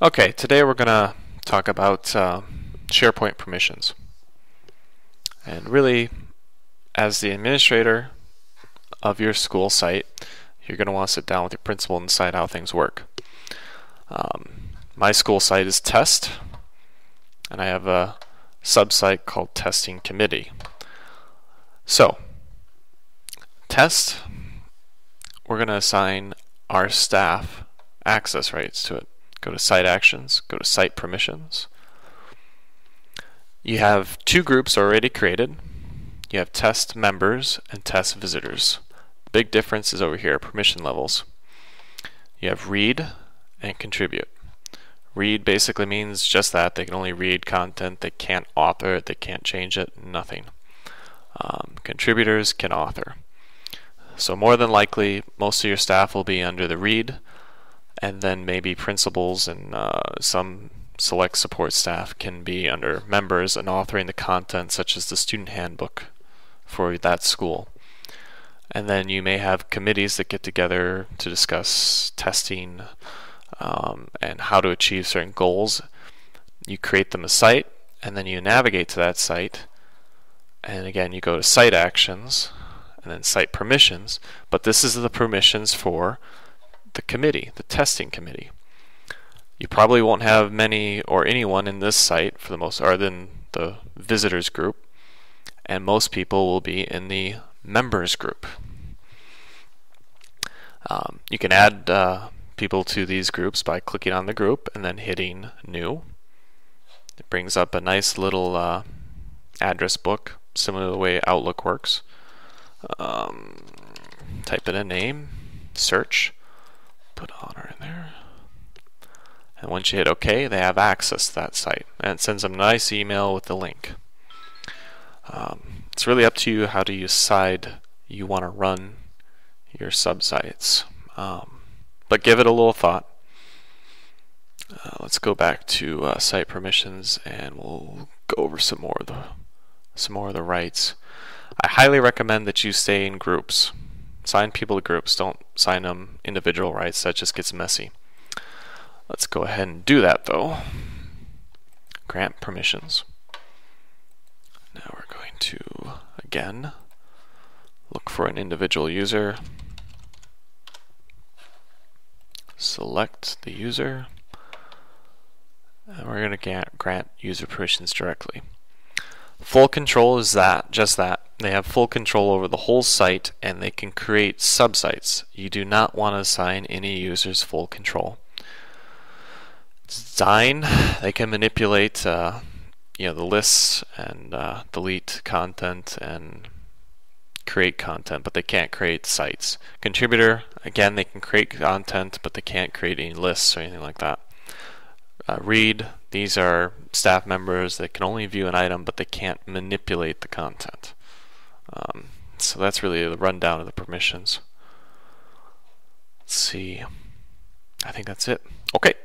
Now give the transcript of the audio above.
Okay, today we're going to talk about SharePoint permissions. And really, as the administrator of your school site, you're going to want to sit down with your principal and decide how things work. My school site is Test, and I have a sub-site called Testing Committee. So, Test, we're going to assign our staff access rights to it. Go to Site Actions, go to Site Permissions. You have two groups already created. You have Test Members and Test Visitors. The big difference is over here, permission levels. You have Read and Contribute. Read basically means just that. They can only read content. They can't author it. They can't change it. Nothing. Contributors can author. So more than likely, most of your staff will be under the Read, and then maybe principals and some select support staff can be under members and authoring the content, such as the student handbook for that school. And then you may have committees that get together to discuss testing and how to achieve certain goals. You create them a site, and then you navigate to that site, and again you go to Site Actions and then Site Permissions, but this is the permissions for the committee, the testing committee. You probably won't have many or anyone in this site for the most, other than the visitors group, and most people will be in the members group. You can add people to these groups by clicking on the group and then hitting New. It brings up a nice little address book, similar to the way Outlook works. Type in a name, search, put honor in there, and once you hit OK, they have access to that site, and it sends them a nice email with the link. It's really up to you how do you decide you want to run your subsites, but give it a little thought. Let's go back to site permissions, and we'll go over some more of the rights. I highly recommend that you stay in groups. Sign people to groups. Don't sign them individual rights. That just gets messy. Let's go ahead and do that though. Grant permissions. Now we're going to, again, look for an individual user. Select the user. And we're going to grant user permissions directly. Full control is just that. They have full control over the whole site, and they can create subsites. You do not want to assign any users full control. Design, they can manipulate the lists and delete content and create content, but they can't create sites. Contributor, again, they can create content, but they can't create any lists or anything like that. Read, these are staff members that can only view an item, but they can't manipulate the content. So that's really the rundown of the permissions. Let's see. I think that's it. Okay.